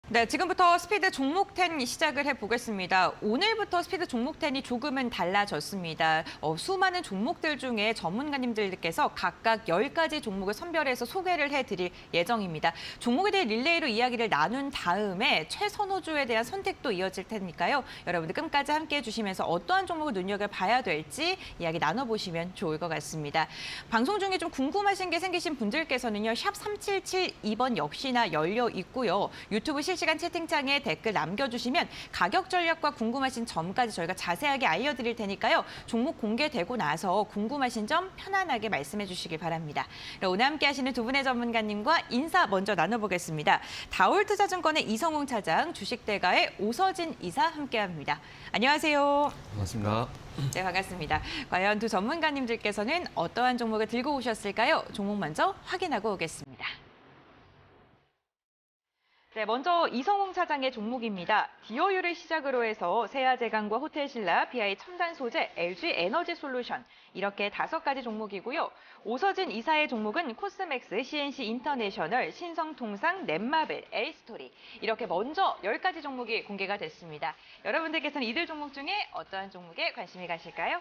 네, 지금부터 스피드 종목 10 시작을 해보겠습니다. 오늘부터 스피드 종목 10이 조금은 달라졌습니다. 수많은 종목들 중에 전문가님들께서 각각 10가지 종목을 선별해서 소개를 해드릴 예정입니다. 종목에 대해 릴레이로 이야기를 나눈 다음에 최선호주에 대한 선택도 이어질 테니까요. 여러분들 끝까지 함께해 주시면서 어떠한 종목을 눈여겨봐야 될지 이야기 나눠보시면 좋을 것 같습니다. 방송 중에 좀 궁금하신 게 생기신 분들께서는요. 샵 3772번 역시나 열려 있고요. 유튜브 실시간 채팅창에 댓글 남겨주시면 가격 전략과 궁금하신 점까지 저희가 자세하게 알려드릴 테니까요. 종목 공개되고 나서 궁금하신 점 편안하게 말씀해 주시길 바랍니다. 오늘 함께 하시는 두 분의 전문가님과 인사 먼저 나눠보겠습니다. 다올투자증권의 이성웅 차장, 주식대가의 오서진 이사 함께합니다. 안녕하세요. 반갑습니다. 네, 반갑습니다. 과연 두 전문가님들께서는 어떠한 종목을 들고 오셨을까요? 종목 먼저 확인하고 오겠습니다. 네, 먼저 이성웅 차장의 종목입니다. 디어유를 시작으로 해서 세아제강과 호텔신라, BI 첨단소재, LG 에너지솔루션 이렇게 5가지 종목이고요. 오서진 이사의 종목은 코스맥스, CNC 인터내셔널, 신성통상, 넷마블, L스토리 이렇게 먼저 10가지 종목이 공개가 됐습니다. 여러분들께서는 이들 종목 중에 어떠한 종목에 관심이 가실까요?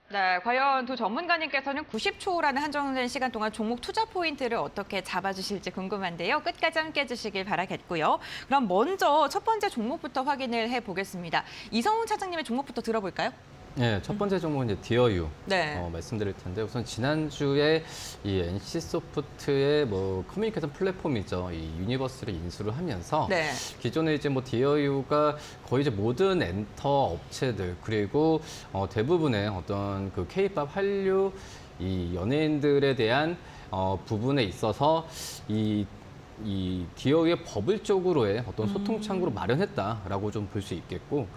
네, 과연 두 전문가님께서는 90초라는 한정된 시간 동안 종목 투자 포인트를 어떻게 잡아주실지 궁금한데요. 끝까지 함께 해주시길 바라겠고요. 그럼 먼저 첫 번째 종목부터 확인을 해보겠습니다. 이성훈 차장님의 종목부터 들어볼까요? 네, 첫 번째 종목은 이제 디어유 네. 말씀드릴 텐데 우선 지난주에 이 NC소프트의 커뮤니케이션 플랫폼이죠. 이 유니버스를 인수를 하면서 네. 기존에 이제 디어유가 거의 이제 모든 엔터 업체들 그리고 대부분의 어떤 그 K-팝 한류 이 연예인들에 대한 부분에 있어서 이 디어유의 버블 쪽으로의 어떤 소통 창구로 마련했다라고 좀 볼 수 있겠고,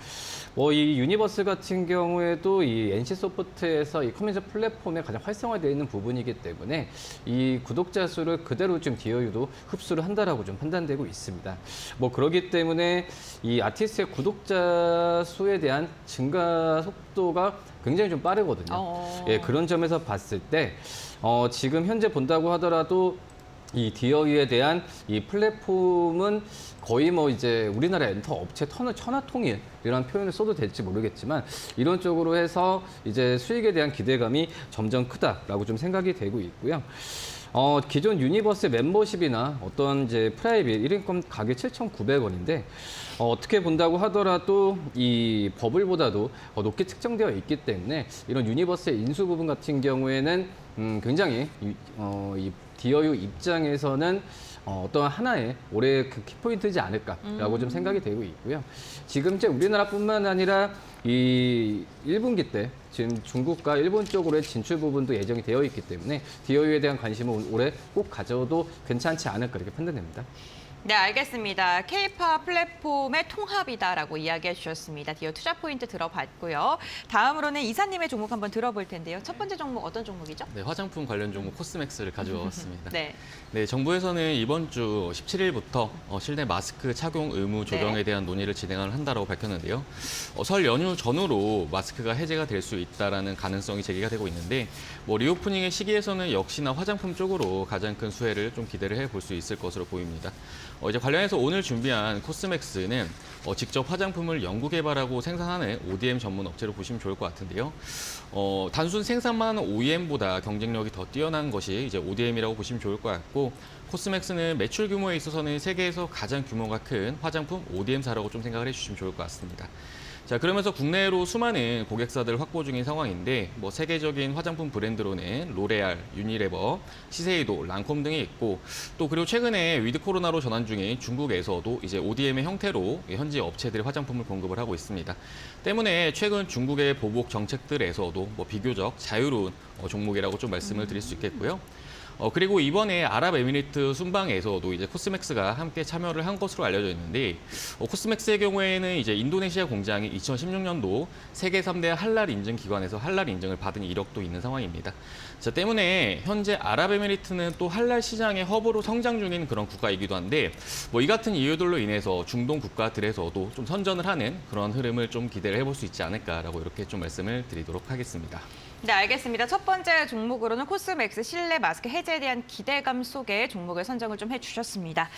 이 유니버스 같은 경우에도 이 NC소프트에서 이 커뮤니티 플랫폼에 가장 활성화되어 있는 부분이기 때문에 이 구독자 수를 그대로 좀 디어유도 흡수를 한다라고 좀 판단되고 있습니다. 그러기 때문에 이 아티스트의 구독자 수에 대한 증가 속도가 굉장히 좀 빠르거든요. 예, 그런 점에서 봤을 때 지금 현재 본다고 하더라도 이 디어유에 대한 이 플랫폼은 거의 이제 우리나라 엔터 업체 천하통일이라는 표현을 써도 될지 모르겠지만 이런 쪽으로 해서 이제 수익에 대한 기대감이 점점 크다라고 좀 생각이 되고 있고요. 기존 유니버스 멤버십이나 어떤 이제 프라이빗 1인권 가격 7,900원인데 어떻게 본다고 하더라도 이 버블보다도 높게 측정되어 있기 때문에 이런 유니버스의 인수 부분 같은 경우에는 굉장히 이 디어유 입장에서는 어떤 하나의 올해 그 키포인트지 않을까라고 좀 생각이 되고 있고요. 지금 이제 우리나라뿐만 아니라 이 1분기 때 지금 중국과 일본 쪽으로의 진출 부분도 예정이 되어 있기 때문에 디어유에 대한 관심은 올해 꼭 가져도 괜찮지 않을까 이렇게 판단됩니다. 네, 알겠습니다. K-팝 플랫폼의 통합이다라고 이야기해 주셨습니다. 디어 투자 포인트 들어봤고요. 다음으로는 이사님의 종목 한번 들어볼 텐데요. 첫 번째 종목 어떤 종목이죠? 네, 화장품 관련 종목 코스맥스를 가져왔습니다. 네. 네, 정부에서는 이번 주 17일부터 실내 마스크 착용 의무 조정에 대한 논의를 진행을 한다고 밝혔는데요. 설 연휴 전후로 마스크가 해제가 될 수 있다라는 가능성이 제기가 되고 있는데 리오프닝의 시기에서는 역시나 화장품 쪽으로 가장 큰 수혜를 좀 기대를 해볼 수 있을 것으로 보입니다. 이제 관련해서 오늘 준비한 코스맥스는 직접 화장품을 연구 개발하고 생산하는 ODM 전문 업체로 보시면 좋을 것 같은데요. 단순 생산만 하는 OEM보다 경쟁력이 더 뛰어난 것이 이제 ODM이라고 보시면 좋을 것 같고, 코스맥스는 매출 규모에 있어서는 세계에서 가장 규모가 큰 화장품 ODM사라고 좀 생각을 해주시면 좋을 것 같습니다. 자, 그러면서 국내로 수많은 고객사들 확보 중인 상황인데 세계적인 화장품 브랜드로는 로레알, 유니레버, 시세이도, 랑콤 등이 있고, 또 그리고 최근에 위드 코로나로 전환 중인 중국에서도 이제 ODM의 형태로 현지 업체들이 화장품을 공급을 하고 있습니다. 때문에 최근 중국의 보복 정책들에서도 비교적 자유로운 종목이라고 좀 말씀을 드릴 수 있겠고요. 그리고 이번에 아랍에미리트 순방에서도 이제 코스맥스가 함께 참여를 한 것으로 알려져 있는데 코스맥스의 경우에는 이제 인도네시아 공장이 2016년도 세계 3대 할랄 인증 기관에서 할랄 인증을 받은 이력도 있는 상황입니다. 자, 때문에 현재 아랍에미리트는 또 할랄 시장의 허브로 성장 중인 그런 국가이기도 한데 이 같은 이유들로 인해서 중동 국가들에서도 좀 선전을 하는 그런 흐름을 좀 기대를 해볼 수 있지 않을까라고 이렇게 좀 말씀을 드리도록 하겠습니다. 네, 알겠습니다. 첫 번째 종목으로는 코스맥스 실내 마스크 해제에 대한 기대감 속에 종목을 선정을 좀 해주셨습니다.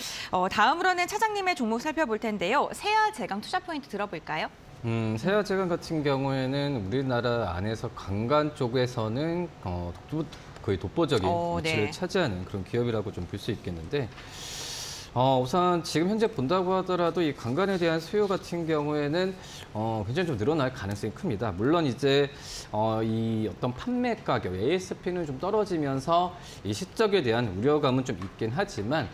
다음으로는 차장님의 종목 살펴볼 텐데요. 세아 제강 투자 포인트 들어볼까요? 세아제강 같은 경우에는 우리나라 안에서 강간 쪽에서는 거의 독보적인 위치를 네. 차지하는 그런 기업이라고 좀 볼 수 있겠는데 우선 지금 현재 본다고 하더라도 이 강간에 대한 수요 같은 경우에는 굉장히 좀 늘어날 가능성이 큽니다. 물론 이제 이 어떤 판매 가격, ASP는 좀 떨어지면서 이 실적에 대한 우려감은 좀 있긴 하지만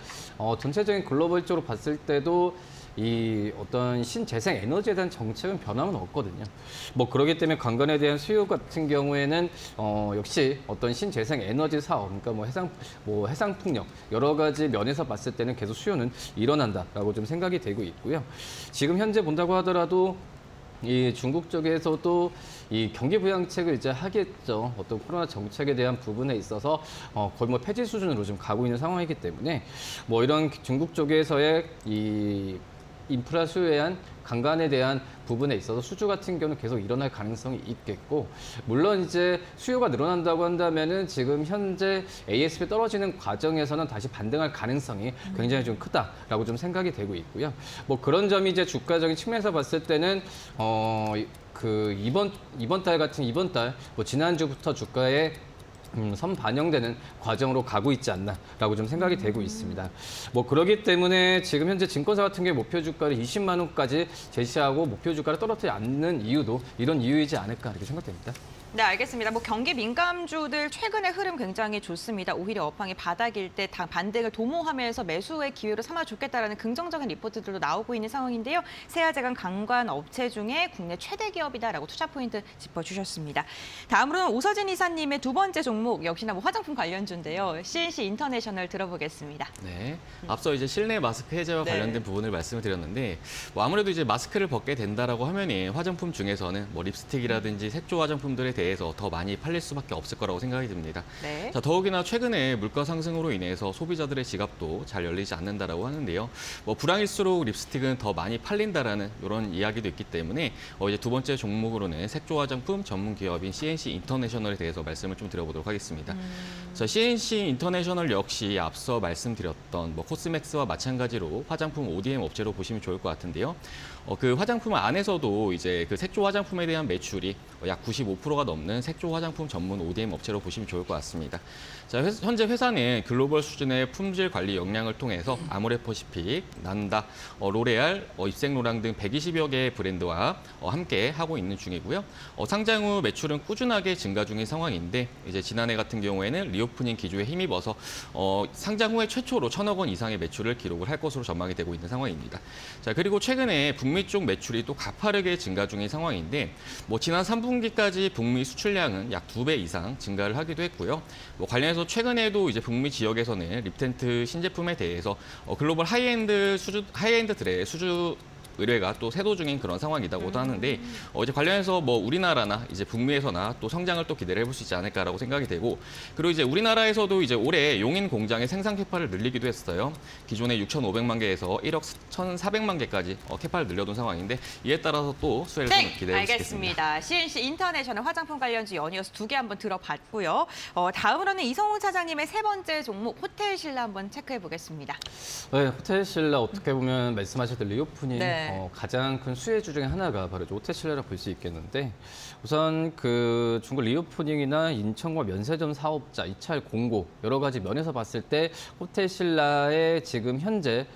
전체적인 글로벌적으로 봤을 때도 이 어떤 신재생 에너지에 대한 정책은 변함은 없거든요. 그러기 때문에 강간에 대한 수요 같은 경우에는 역시 어떤 신재생 에너지 사업, 그러니까 해상풍력 여러 가지 면에서 봤을 때는 계속 수요는 일어난다라고 좀 생각이 되고 있고요. 지금 현재 본다고 하더라도 이 중국 쪽에서도 이 경기 부양책을 이제 하겠죠. 어떤 코로나 정책에 대한 부분에 있어서 거의 폐지 수준으로 좀 가고 있는 상황이기 때문에 이런 중국 쪽에서의 이 인프라 수요에 대한 강간에 대한 부분에 있어서 수주 같은 경우는 계속 일어날 가능성이 있겠고, 물론 이제 수요가 늘어난다고 한다면은 지금 현재 ASP 떨어지는 과정에서는 다시 반등할 가능성이 굉장히 좀 크다라고 좀 생각이 되고 있고요. 그런 점이 이제 주가적인 측면에서 봤을 때는 이번 달 지난주부터 주가에 선 반영되는 과정으로 가고 있지 않나라고 좀 생각이 되고 있습니다. 그러기 때문에 지금 현재 증권사 같은 경우 목표 주가를 20만 원까지 제시하고 목표 주가를 떨어뜨리지 않는 이유도 이런 이유이지 않을까 이렇게 생각됩니다. 네, 알겠습니다. 경기 민감주들 최근의 흐름 굉장히 좋습니다. 오히려 업황이 바닥일 때 반등을 도모하면서 매수의 기회로 삼아줬겠다라는 긍정적인 리포트들도 나오고 있는 상황인데요. 세아제강 강관 업체 중에 국내 최대 기업이다라고 투자 포인트 짚어주셨습니다. 다음으로는 오서진 이사님의 두 번째 종목 역시나 화장품 관련주인데요. CNC 인터내셔널 들어보겠습니다. 네, 앞서 이제 실내 마스크 해제와 네. 관련된 부분을 말씀을 드렸는데 아무래도 이제 마스크를 벗게 된다라고 하면은 화장품 중에서는 립스틱이라든지 색조 화장품들에 대해서 더 많이 팔릴 수밖에 없을 거라고 생각이 듭니다. 네. 자, 더욱이나 최근에 물가 상승으로 인해서 소비자들의 지갑도 잘 열리지 않는다라고 하는데요. 불황일수록 립스틱은 더 많이 팔린다라는 이런 이야기도 있기 때문에 이제 두 번째 종목으로는 색조 화장품 전문 기업인 CNC 인터내셔널에 대해서 말씀을 좀 드려보도록 하겠습니다. 자, CNC 인터내셔널 역시 앞서 말씀드렸던 코스맥스와 마찬가지로 화장품 ODM 업체로 보시면 좋을 것 같은데요. 그 화장품 안에서도 이제 그 색조 화장품에 대한 매출이 약 95%가 넘는 색조 화장품 전문 ODM 업체로 보시면 좋을 것 같습니다. 자, 현재 회사는 글로벌 수준의 품질 관리 역량을 통해서 아모레퍼시픽, 난다, 로레알, 입생로랑 등 120여 개의 브랜드와 함께 하고 있는 중이고요. 상장 후 매출은 꾸준하게 증가 중인 상황인데 이제 지난해 같은 경우에는 리오프닝 기조에 힘입어서 상장 후에 최초로 1,000억 원 이상의 매출을 기록을 할 것으로 전망이 되고 있는 상황입니다. 자, 그리고 최근에 북미 쪽 매출이 또 가파르게 증가 중인 상황인데 지난 3분기까지 북미 수출량은 약 2배 이상 증가를 하기도 했고요. 관련해서 최근에도 이제 북미 지역에서는 립텐트 신제품에 대해서 글로벌 하이엔드들의 수주 의뢰가 또 세도 중인 그런 상황이라고도 하는데 이제 관련해서 우리나라나 이제 북미에서나 또 성장을 또 기대를 해볼 수 있지 않을까라고 생각이 되고, 그리고 이제 우리나라에서도 이제 올해 용인 공장의 생산 캐파를 늘리기도 했어요. 기존의 6,500만 개에서 1억 1,400만 개까지 캐파를 늘려둔 상황인데 이에 따라서 또 수혜를 좀 기대해 보시겠습니다. 알겠습니다. CNC 인터내셔널 화장품 관련주 연이어서 두 개 한번 들어봤고요. 다음으로는 이성훈 차장님의 세 번째 종목 호텔 신라 한번 체크해 보겠습니다. 네, 호텔 신라 어떻게 보면 말씀하셨던 리오프닝 네. 가장 큰 수혜주 중에 하나가 바로 호텔 신라라고 볼 수 있겠는데, 우선 그 중국 리오프닝이나 인천과 면세점 사업자, 입찰 공고 여러 가지 면에서 봤을 때 호텔 신라의 지금 현재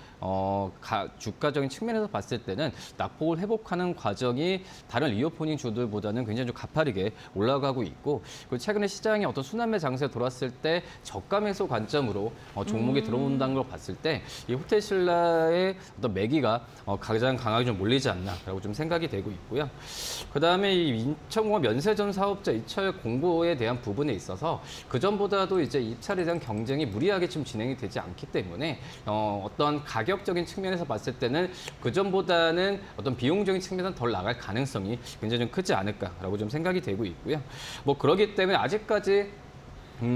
주가적인 측면에서 봤을 때는 낙폭을 회복하는 과정이 다른 리오프닝 주들보다는 굉장히 좀 가파르게 올라가고 있고, 그리고 최근에 시장이 어떤 순환매 장세에 돌았을 때 저가 매수 관점으로 종목이 들어온다는 걸 봤을 때 이 호텔 신라의 어떤 매기가 가장 강하게 좀 몰리지 않나라고 좀 생각이 되고 있고요. 그다음에 이 인천공업 면세점 사업자 입찰 공고에 대한 부분에 있어서 그 전보다도 이제 입찰에 대한 경쟁이 무리하게 좀 진행이 되지 않기 때문에 어떤 가격적인 측면에서 봤을 때는 그 전보다는 어떤 비용적인 측면에서 덜 나갈 가능성이 굉장히 좀 크지 않을까라고 좀 생각이 되고 있고요. 뭐 그렇기 때문에 아직까지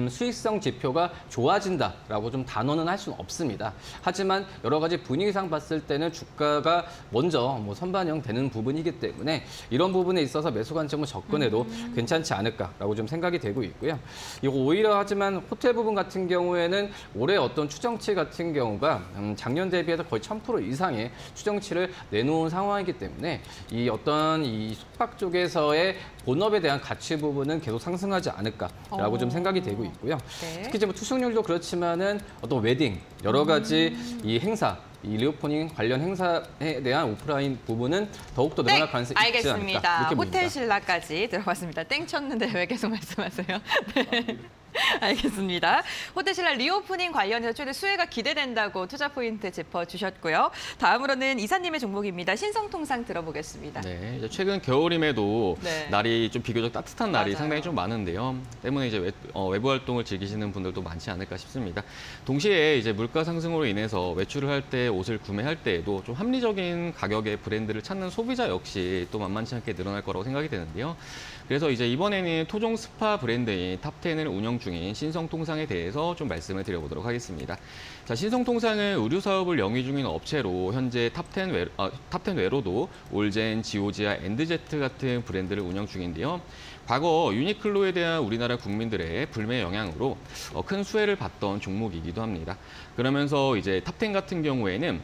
수익성 지표가 좋아진다라고 좀 단언은 할 수는 없습니다. 하지만 여러 가지 분위기상 봤을 때는 주가가 먼저 뭐 선반영되는 부분이기 때문에 이런 부분에 있어서 매수 관점을 접근해도 괜찮지 않을까라고 좀 생각이 되고 있고요. 이거 오히려 하지만 호텔 부분 같은 경우에는 올해 어떤 추정치 같은 경우가 작년 대비해서 거의 1000% 이상의 추정치를 내놓은 상황이기 때문에 이 어떤 이 숙박 쪽에서의 본업에 대한 가치 부분은 계속 상승하지 않을까라고 좀 생각이 되고 있고요. 네. 특히 이제 뭐 투숙률도 그렇지만은 어떤 웨딩 여러 가지 이 행사 이 리오프닝 관련 행사에 대한 오프라인 부분은 더욱더 늘어날 가능성이 있지 않을까 알겠습니다. 이렇게 보입니다. 호텔 신라까지 들어봤습니다. 땡 쳤는데 왜 계속 말씀하세요? 네. 알겠습니다. 호텔 신라 리오프닝 관련해서 최대 수혜가 기대된다고 투자 포인트 짚어주셨고요. 다음으로는 이사님의 종목입니다. 신성통상 들어보겠습니다. 네, 이제 최근 겨울임에도 네. 날이 좀 비교적 따뜻한 날이 맞아요. 상당히 좀 많은데요. 때문에 이제 외부 활동을 즐기시는 분들도 많지 않을까 싶습니다. 동시에 이제 물가 상승으로 인해서 외출을 할 때 옷을 구매할 때에도 좀 합리적인 가격의 브랜드를 찾는 소비자 역시 또 만만치 않게 늘어날 거라고 생각이 되는데요. 그래서 이제 이번에는 토종 스파 브랜드인 탑10을 운영 중인 신성통상에 대해서 좀 말씀을 드려보도록 하겠습니다. 자, 신성통상은 의류 사업을 영위 중인 업체로 현재 탑10 외로도 올젠, 지오지아, 엔드제트 같은 브랜드를 운영 중인데요. 과거 유니클로에 대한 우리나라 국민들의 불매 영향으로 큰 수혜를 봤던 종목이기도 합니다. 그러면서 이제 탑10 같은 경우에는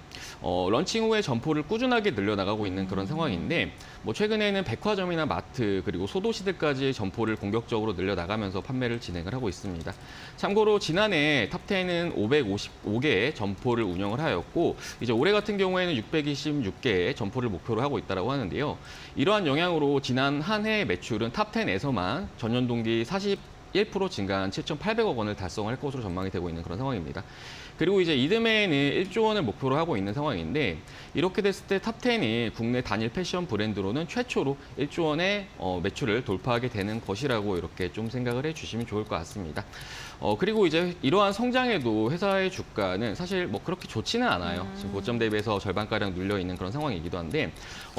런칭 후에 점포를 꾸준하게 늘려나가고 있는 그런 상황인데 뭐 최근에는 백화점이나 마트 그리고 소도시들까지 점포를 공격적으로 늘려나가면서 판매를 진행을 하고 있습니다. 참고로 지난해 탑10은 555개의 점포를 운영을 하였고 이제 올해 같은 경우에는 626개의 점포를 목표로 하고 있다고 하는데요. 이러한 영향으로 지난 한 해 매출은 탑10에서만 전년 동기 41% 증가한 7,800억 원을 달성할 것으로 전망이 되고 있는 그런 상황입니다. 그리고 이제 이듬해에는 1조 원을 목표로 하고 있는 상황인데 이렇게 됐을 때 탑10이 국내 단일 패션 브랜드로는 최초로 1조 원의 매출을 돌파하게 되는 것이라고 이렇게 좀 생각을 해주시면 좋을 것 같습니다. 그리고 이제 이러한 성장에도 회사의 주가는 사실 뭐 그렇게 좋지는 않아요. 지금 고점 대비해서 절반가량 눌려 있는 그런 상황이기도 한데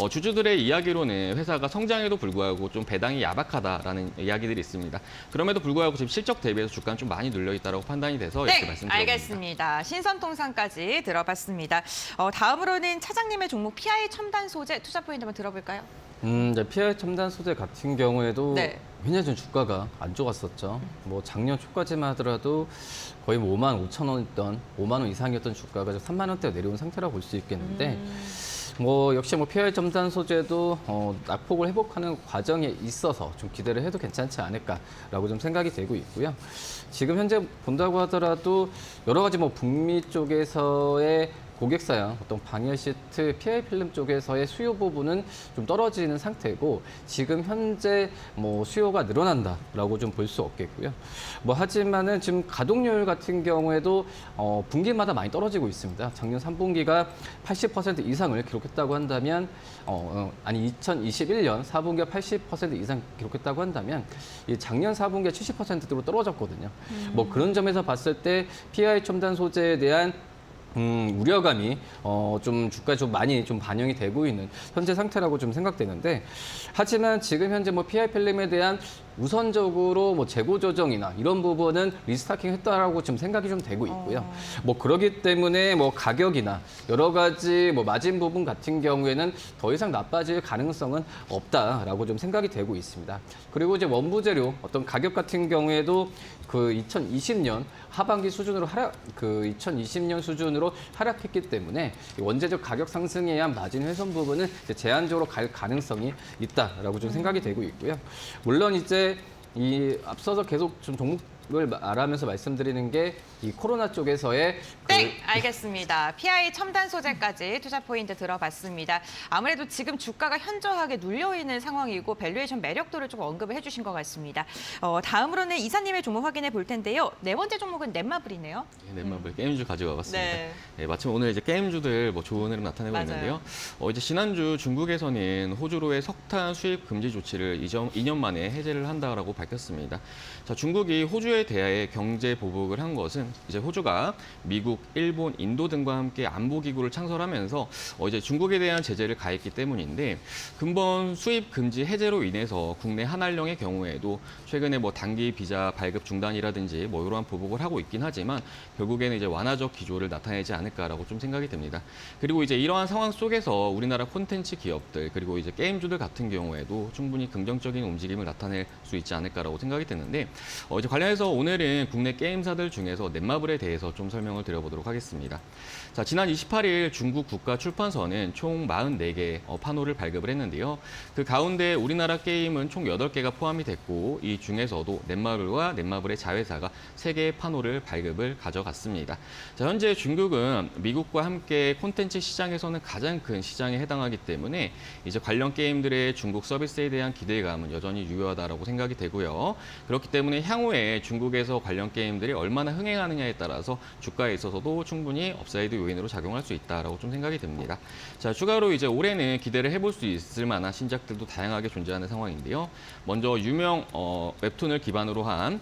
주주들의 이야기로는 회사가 성장에도 불구하고 좀 배당이 야박하다라는 이야기들이 있습니다. 그럼에도 불구하고 지금 실적 대비해서 주가는 좀 많이 눌려 있다고 판단이 돼서 이렇게 네, 말씀드립니다. 알겠습니다. 신성통상까지 들어봤습니다. 다음으로는 차장님의 종목 PI 첨단 소재 투자 포인트 한번 들어볼까요? 이제 PI 첨단 소재 같은 경우에도 네. 굉장히 좀 주가가 안 좋았었죠. 뭐 작년 초까지만 하더라도 거의 뭐 5만 5천 원이던 5만 원 이상이었던 주가가 3만 원대가 내려온 상태라고 볼 수 있겠는데 뭐 역시 뭐 PI 첨단 소재도 낙폭을 회복하는 과정에 있어서 좀 기대를 해도 괜찮지 않을까라고 좀 생각이 되고 있고요. 지금 현재 본다고 하더라도 여러 가지 뭐 북미 쪽에서의 고객사양 어떤 방열 시트, PI 필름 쪽에서의 수요 부분은 좀 떨어지는 상태고 지금 현재 뭐 수요가 늘어난다라고 좀 볼 수 없겠고요. 뭐 하지만은 지금 가동률 같은 경우에도 분기마다 많이 떨어지고 있습니다. 작년 3분기가 80% 이상을 기록했다고 한다면 아니 2021년 4분기가 80% 이상 기록했다고 한다면 이 작년 4분기가 70%로 떨어졌거든요. 뭐 그런 점에서 봤을 때 PI 첨단 소재에 대한 우려감이 좀 주가에 좀 많이 좀 반영이 되고 있는 현재 상태라고 좀 생각되는데 하지만 지금 현재 뭐 PI 필름에 대한 우선적으로 뭐 재고 조정이나 이런 부분은 리스타킹 했다라고 지금 생각이 좀 되고 있고요. 뭐 그러기 때문에 뭐 가격이나 여러 가지 뭐 마진 부분 같은 경우에는 더 이상 나빠질 가능성은 없다라고 좀 생각이 되고 있습니다. 그리고 이제 원부 재료 어떤 가격 같은 경우에도 그 2020년 하반기 수준으로 2020년 수준으로 하락했기 때문에 원재료 가격 상승에 의한 마진 훼손 부분은 이제 제한적으로 갈 가능성이 있다라고 좀 생각이 되고 있고요. 물론 이제 이 앞서서 계속 좀 종목 말하면서 말씀드리는 게 이 코로나 쪽에서의 네, 알겠습니다. PI 첨단 소재까지 투자 포인트 들어봤습니다. 아무래도 지금 주가가 현저하게 눌려있는 상황이고 밸류에이션 매력도를 좀 언급을 해주신 것 같습니다. 다음으로는 이사님의 종목 확인해 볼 텐데요. 네 번째 종목은 넷마블이네요. 넷마블 게임주 가져와 봤습니다. 네. 네, 마침 오늘 이제 게임주들 뭐 좋은 흐름 나타내고 맞아요. 있는데요. 이제 지난주 중국에서는 호주로의 석탄 수입 금지 조치를 2년 만에 해제를 한다라고 밝혔습니다. 자, 중국이 호주에 대하여 경제 보복을 한 것은 이제 호주가 미국, 일본, 인도 등과 함께 안보기구를 창설하면서 이제 중국에 대한 제재를 가했기 때문인데 근본 수입 금지 해제로 인해서 국내 한알령의 경우에도 최근에 뭐 단기 비자 발급 중단이라든지 뭐 이러한 보복을 하고 있긴 하지만 결국에는 이제 완화적 기조를 나타내지 않을까라고 좀 생각이 듭니다. 그리고 이제 이러한 상황 속에서 우리나라 콘텐츠 기업들 그리고 이제 게임주들 같은 경우에도 충분히 긍정적인 움직임을 나타낼 수 있지 않을까라고 생각이 드는데 이제 관련해서 오늘은 국내 게임사들 중에서 넷마블에 대해서 좀 설명을 드려보도록 하겠습니다. 자, 지난 28일 중국 국가출판사는 총 44개 판호를 발급을 했는데요. 그 가운데 우리나라 게임은 총 8개가 포함이 됐고 이 중에서도 넷마블과 넷마블의 자회사가 3개의 판호를 발급을 가져갔습니다. 자, 현재 중국은 미국과 함께 콘텐츠 시장에서는 가장 큰 시장에 해당하기 때문에 이제 관련 게임들의 중국 서비스에 대한 기대감은 여전히 유효하다고 생각이 되고요. 그렇기 때문에 향후에 중국에서 관련 게임들이 얼마나 흥행하느냐에 따라서 주가에 있어서도 충분히 업사이드 요인으로 작용할 수 있다라고 좀 생각이 듭니다. 자, 추가로 이제 올해는 기대를 해볼 수 있을 만한 신작들도 다양하게 존재하는 상황인데요. 먼저 유명 웹툰을 기반으로 한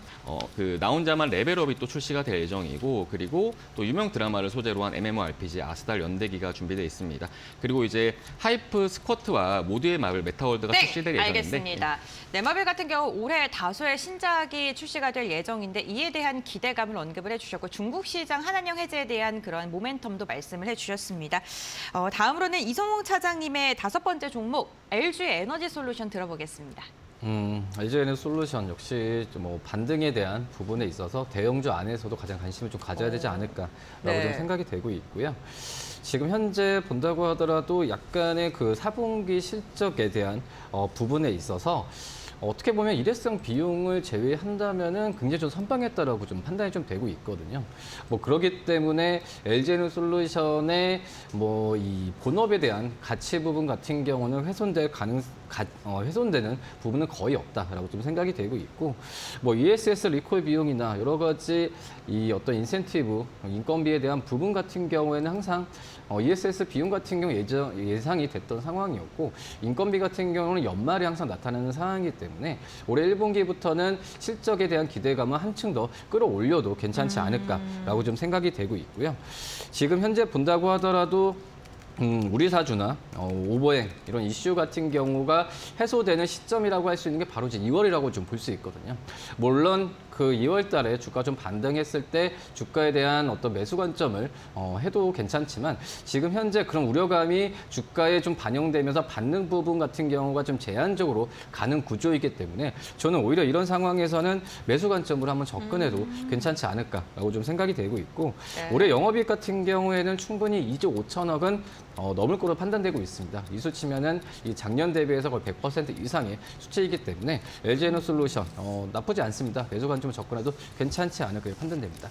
나 혼자만 레벨업이 또 출시가 될 예정이고 그리고 또 유명 드라마를 소재로 한 MMORPG 아스달 연대기가 준비되어 있습니다. 그리고 이제 하이프 스쿼트와 모두의 마블 메타월드가 출시될 예정인데 알겠습니다. 넷마블 같은 경우 올해 다수의 신작이 출시가 될 예정인데 이에 대한 기대감을 언급을 해주셨고 중국 시장 한한령 해제에 대한 그런 모멘텀도 말씀을 해주셨습니다. 다음으로는 이성웅 차장님의 5번째 종목 LG 에너지 솔루션 들어보겠습니다. LG에너지 솔루션 역시 뭐 반등에 대한 부분에 있어서 대형주 안에서도 가장 관심을 좀 가져야 되지 않을까라고 네. 좀 생각이 되고 있고요. 지금 현재 본다고 하더라도 약간의 그 4분기 실적에 대한 부분에 있어서 어떻게 보면 일회성 비용을 제외한다면은 굉장히 좀 선방했다라고 좀 판단이 좀 되고 있거든요. 뭐 그렇기 때문에 LG에너지 솔루션의 뭐 이 본업에 대한 가치 부분 같은 경우는 훼손되는 부분은 거의 없다라고 좀 생각이 되고 있고, 뭐 ESS 리콜 비용이나 여러 가지 이 어떤 인센티브, 인건비에 대한 부분 같은 경우에는 항상 ESS 비용 같은 경우 예상이 됐던 상황이었고, 인건비 같은 경우는 연말에 항상 나타나는 상황이기 때문에 올해 1분기부터는 실적에 대한 기대감은 한층 더 끌어올려도 괜찮지 않을까라고 좀 생각이 되고 있고요. 지금 현재 본다고 하더라도 우리 사주나 오버행 이런 이슈 같은 경우가 해소되는 시점이라고 할 수 있는 게 바로 이제 2월이라고 좀 볼 수 있거든요. 물론 그 2월 달에 주가 좀 반등했을 때 주가에 대한 어떤 매수 관점을 해도 괜찮지만 지금 현재 그런 우려감이 주가에 좀 반영되면서 받는 부분 같은 경우가 좀 제한적으로 가는 구조이기 때문에 저는 오히려 이런 상황에서는 매수 관점으로 한번 접근해도 괜찮지 않을까라고 좀 생각이 되고 있고, 네. 올해 영업이익 같은 경우에는 충분히 2조 5천억은 넘을 거로 판단되고 있습니다. 이 수치면은 이 작년 대비해서 거의 100% 이상의 수치이기 때문에 LG에너지 솔루션 나쁘지 않습니다. 매수 관점 접근해도 괜찮지 않을까 판단됩니다.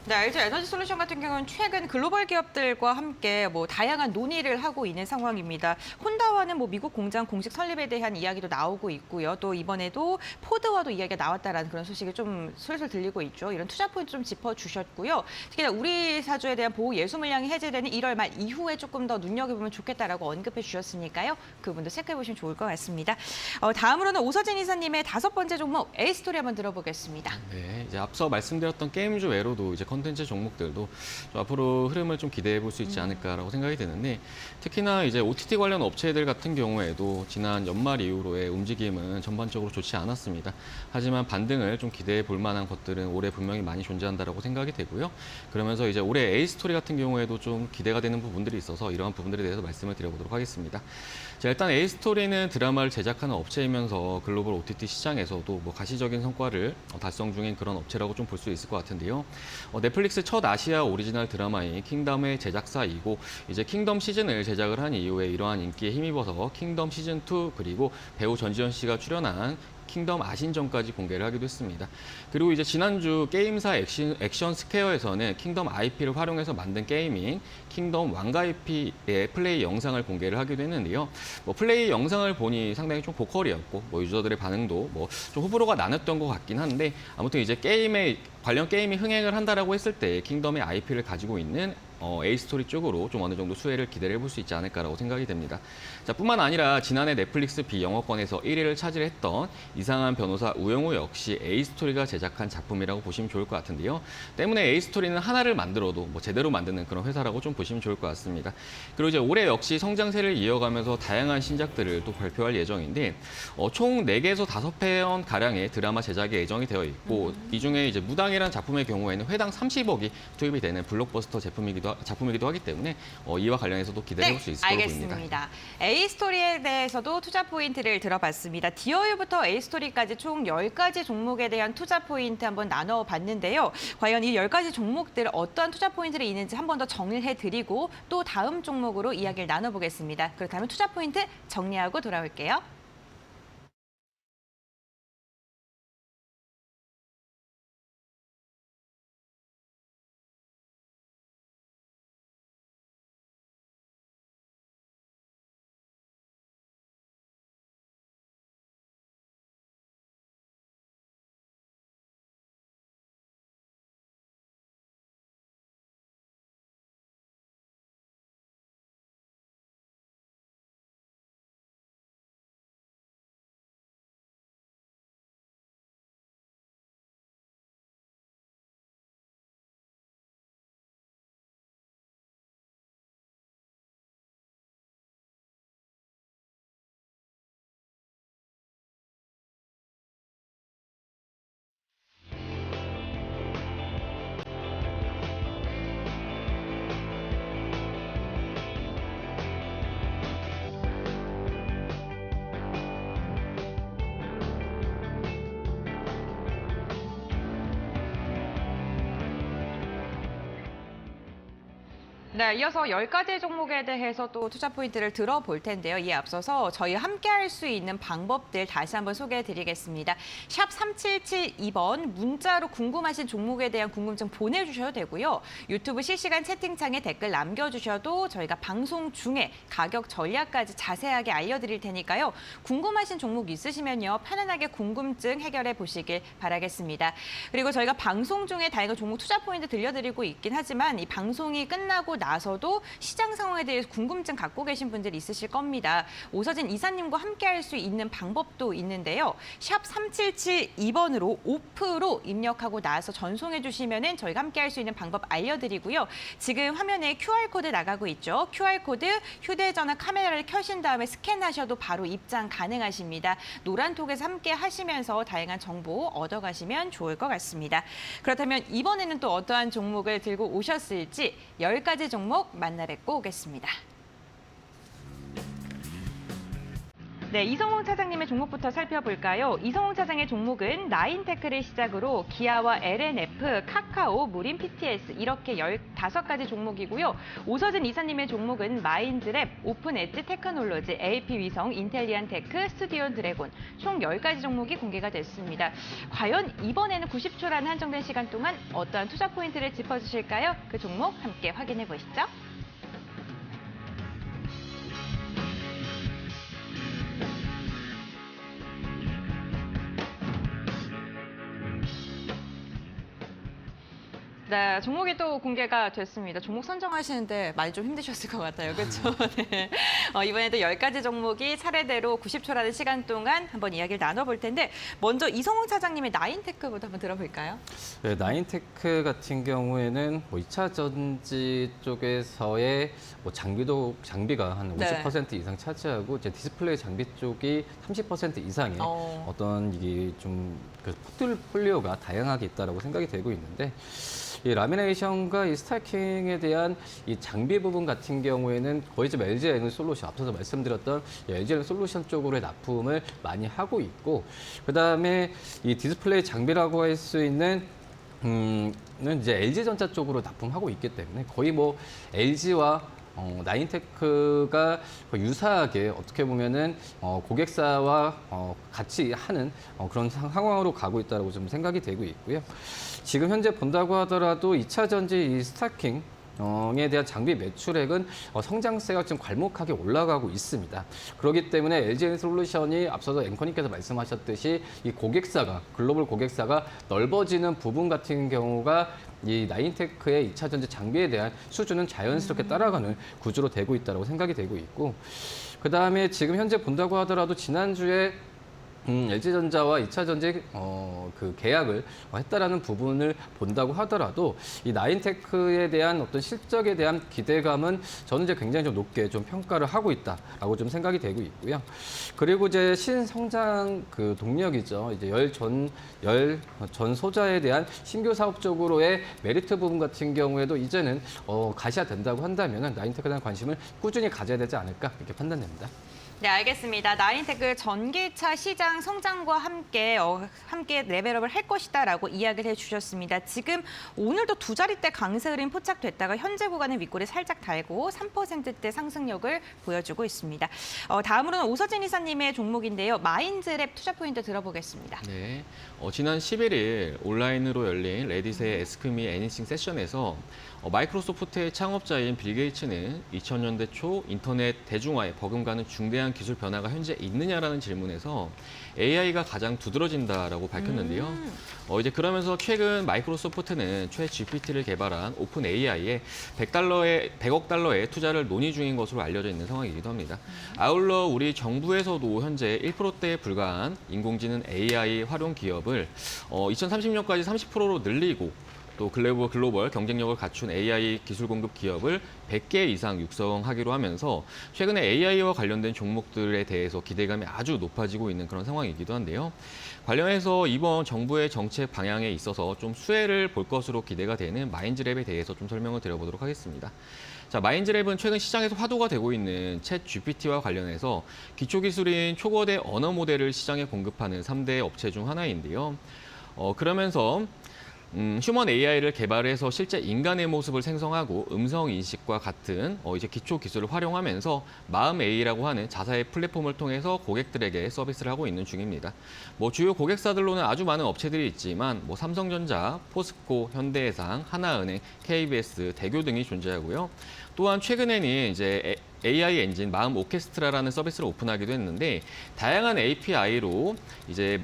네, LG 에너지 솔루션 같은 경우는 최근 글로벌 기업들과 함께 뭐 다양한 논의를 하고 있는 상황입니다. 혼다와는 뭐 미국 공장 공식 설립에 대한 이야기도 나오고 있고요. 또 이번에도 포드와도 이야기가 나왔다라는 그런 소식이 좀 슬슬 들리고 있죠. 이런 투자 포인트 좀 짚어주셨고요. 특히나 우리 사주에 대한 보호 예수 물량이 해제되는 1월 말 이후에 조금 더 눈여겨보면 좋겠다라고 언급해 주셨으니까요. 그분도 체크해 보시면 좋을 것 같습니다. 다음으로는 오서진 이사님의 5번째 종목 A스토리 한번 들어보겠습니다. 네, 이제 앞서 말씀드렸던 게임주 외로도 이제 콘텐츠 종목들도 좀 앞으로 흐름을 좀 기대해 볼 수 있지 않을까라고 생각이 드는데, 특히나 이제 OTT 관련 업체들 같은 경우에도 지난 연말 이후로의 움직임은 전반적으로 좋지 않았습니다. 하지만 반등을 좀 기대해 볼 만한 것들은 올해 분명히 많이 존재한다라고 생각이 되고요. 그러면서 이제 올해 A스토리 같은 경우에도 좀 기대가 되는 부분들이 있어서 이러한 부분들에 대해서 말씀을 드려보도록 하겠습니다. 자, 일단 A스토리는 드라마를 제작하는 업체이면서 글로벌 OTT 시장에서도 뭐 가시적인 성과를 달성 중인 그런 업체라고 좀 볼 수 있을 것 같은데요. 넷플릭스 첫 아시아 오리지널 드라마인 킹덤의 제작사이고, 이제 킹덤 시즌을 제작을 한 이후에 이러한 인기에 힘입어서 킹덤 시즌 2 그리고 배우 전지현 씨가 출연한 킹덤 아신전까지 공개를 하기도 했습니다. 그리고 이제 지난주 게임사 액션 스퀘어에서는 킹덤 IP를 활용해서 만든 게임인 킹덤 왕가이피의 플레이 영상을 공개를 하기도 했는데요. 플레이 영상을 보니 상당히 좀 보컬이었고 유저들의 반응도 좀 호불호가 나눴던 것 같긴 한데 아무튼 이제 관련 게임이 흥행을 한다라고 했을 때 킹덤의 IP를 가지고 있는 A스토리 쪽으로 좀 어느 정도 수혜를 기대를 해볼 수 있지 않을까라고 생각이 됩니다. 자, 뿐만 아니라 지난해 넷플릭스 비영어권에서 1위를 차지했던 이상한 변호사 우영우 역시 A스토리가 제작한 작품이라고 보시면 좋을 것 같은데요. 때문에 A스토리는 하나를 만들어도 제대로 만드는 그런 회사라고 좀 보시면 좋을 것 같습니다. 그리고 이제 올해 역시 성장세를 이어가면서 다양한 신작들을 또 발표할 예정인데 총 4개에서 5편 가량의 드라마 제작이 예정이 되어 있고 이 중에 이제 무당이라는 작품의 경우에는 회당 30억이 투입이 되는 블록버스터 작품이기도 하기 때문에 이와 관련해서도 기대해 볼 수 있을 거로 보입니다. 알겠습니다. A스토리에 대해서도 투자 포인트를 들어봤습니다. 디어유부터 A스토리까지 총 10가지 종목에 대한 투자 포인트 한번 나눠봤는데요. 과연 이 10가지 종목들 어떤 투자 포인트를 있는지 한 번 더 정리해드리고 또 다음 종목으로 이야기를 나눠보겠습니다. 그렇다면 투자 포인트 정리하고 돌아올게요. 네, 이어서 10가지 종목에 대해서 또 투자 포인트를 들어볼 텐데요. 이에 앞서서 저희 함께 할 수 있는 방법들 다시 한번 소개해드리겠습니다. 샵 3772번 문자로 궁금하신 종목에 대한 궁금증 보내주셔도 되고요. 유튜브 실시간 채팅창에 댓글 남겨주셔도 저희가 방송 중에 가격 전략까지 자세하게 알려드릴 테니까요. 궁금하신 종목 있으시면요. 편안하게 궁금증 해결해 보시길 바라겠습니다. 그리고 저희가 방송 중에 다양한 종목 투자 포인트 들려드리고 있긴 하지만 이 방송이 끝나고 나서도 시장 상황에 대해서 궁금증 갖고 계신 분들이 있으실 겁니다. 오서진 이사님과 함께 할 수 있는 방법도 있는데요. 샵 3772번으로 5% 입력하고 나서 전송해 주시면은 저희가 함께 할 수 있는 방법 알려드리고요. 지금 화면에 QR코드 나가고 있죠. QR코드 휴대전화 카메라를 켜신 다음에 스캔하셔도 바로 입장 가능하십니다. 노란톡에서 함께 하시면서 다양한 정보 얻어가시면 좋을 것 같습니다. 그렇다면 이번에는 또 어떠한 종목을 들고 오셨을지 10가지 종목 만나뵙고 오겠습니다. 네, 이성홍 차장님의 종목부터 살펴볼까요? 이성홍 차장의 종목은 나인테크를 시작으로 기아와 LNF, 카카오, 무림 PTS 이렇게 15가지 종목이고요. 오서진 이사님의 종목은 마인드랩, 오픈 엣지 테크놀로지, AP위성, 인텔리안 테크, 스튜디온 드래곤 총 10가지 종목이 공개가 됐습니다. 과연 이번에는 90초라는 한정된 시간 동안 어떠한 투자 포인트를 짚어주실까요? 그 종목 함께 확인해 보시죠. 네, 종목이 또 공개가 됐습니다. 종목 선정하시는데 많이 좀 힘드셨을 것 같아요. 그렇죠? 네. 이번에도 10가지 종목이 차례대로 90초라는 시간 동안 한번 이야기를 나눠볼 텐데 먼저 이성홍 차장님의 나인테크부터 한번 들어볼까요? 네, 나인테크 같은 경우에는 2차 전지 쪽에서의 장비가 한 50% 이상 차지하고 이제 디스플레이 장비 쪽이 30% 이상의 어떤 이게 좀 그 포트폴리오가 다양하게 있다라고 생각이 되고 있는데 이 라미네이션과 이 스타킹에 대한 이 장비 부분 같은 경우에는 거의 좀 LG 에너솔루션 앞서서 말씀드렸던 LG 에너솔루션 쪽으로의 납품을 많이 하고 있고 그다음에 이 디스플레이 장비라고 할 수 있는 는 이제 LG전자 쪽으로 납품하고 있기 때문에 거의 LG와 나인테크가 유사하게 어떻게 보면은 고객사와 같이 하는 그런 상황으로 가고 있다고 좀 생각이 되고 있고요. 지금 현재 본다고 하더라도 2차 전지 이 스타킹 에 대한 장비 매출액은 성장세가 좀 괄목하게 올라가고 있습니다. 그렇기 때문에 LG에너지솔루션이 앞서서 앵커님께서 말씀하셨듯이 이 고객사가 글로벌 고객사가 넓어지는 부분 같은 경우가 이 나인테크의 2차 전지 장비에 대한 수준은 자연스럽게 따라가는 구조로 되고 있다고 생각이 되고 있고, 그 다음에 지금 현재 본다고 하더라도 지난주에 LG전자와 2차 전지 그 계약을 했다라는 부분을 본다고 하더라도 이 나인테크에 대한 어떤 실적에 대한 기대감은 저는 이제 굉장히 좀 높게 좀 평가를 하고 있다라고 좀 생각이 되고 있고요. 그리고 이제 신성장 그 동력이죠. 이제 열 전 소자에 대한 신규 사업 쪽으로의 메리트 부분 같은 경우에도 이제는 가셔야 된다고 한다면 나인테크에 대한 관심을 꾸준히 가져야 되지 않을까 이렇게 판단됩니다. 네, 알겠습니다. 나인테크 전기차 시장 성장과 함께 레벨업을 할 것이다라고 이야기를 해주셨습니다. 지금 오늘도 두 자릿대 강세 흐름 포착됐다가 현재 구간의 윗골이 살짝 달고 3%대 상승력을 보여주고 있습니다. 다음으로는 오서진 이사님의 종목인데요. 마인즈랩 투자 포인트 들어보겠습니다. 네, 지난 11일 온라인으로 열린 레딧의 에스크미 애니싱 세션에서 마이크로소프트의 창업자인 빌 게이츠는 2000년대 초 인터넷 대중화에 버금가는 중대한 기술 변화가 현재 있느냐라는 질문에서 AI가 가장 두드러진다라고 밝혔는데요. 이제 그러면서 최근 마이크로소프트는 최 GPT를 개발한 오픈 AI에 100억 달러의 투자를 논의 중인 것으로 알려져 있는 상황이기도 합니다. 아울러 우리 정부에서도 현재 1%대에 불과한 인공지능 AI 활용 기업을 2030년까지 30%로 늘리고 또 글로벌 경쟁력을 갖춘 AI 기술 공급 기업을 100개 이상 육성하기로 하면서 최근에 AI와 관련된 종목들에 대해서 기대감이 아주 높아지고 있는 그런 상황이기도 한데요. 관련해서 이번 정부의 정책 방향에 있어서 좀 수혜를 볼 것으로 기대가 되는 마인즈랩에 대해서 좀 설명을 드려보도록 하겠습니다. 자, 마인즈랩은 최근 시장에서 화두가 되고 있는 챗 GPT와 관련해서 기초기술인 초거대 언어 모델을 시장에 공급하는 3대 업체 중 하나인데요. 그러면서 휴먼 AI를 개발해서 실제 인간의 모습을 생성하고 음성 인식과 같은 이제 기초 기술을 활용하면서 마음 A라고 하는 자사의 플랫폼을 통해서 고객들에게 서비스를 하고 있는 중입니다. 주요 고객사들로는 아주 많은 업체들이 있지만 삼성전자, 포스코, 현대해상, 하나은행, KBS, 대교 등이 존재하고요. 또한 최근에는 이제 AI 엔진 마음 오케스트라라는 서비스를 오픈하기도 했는데 다양한 API로 이제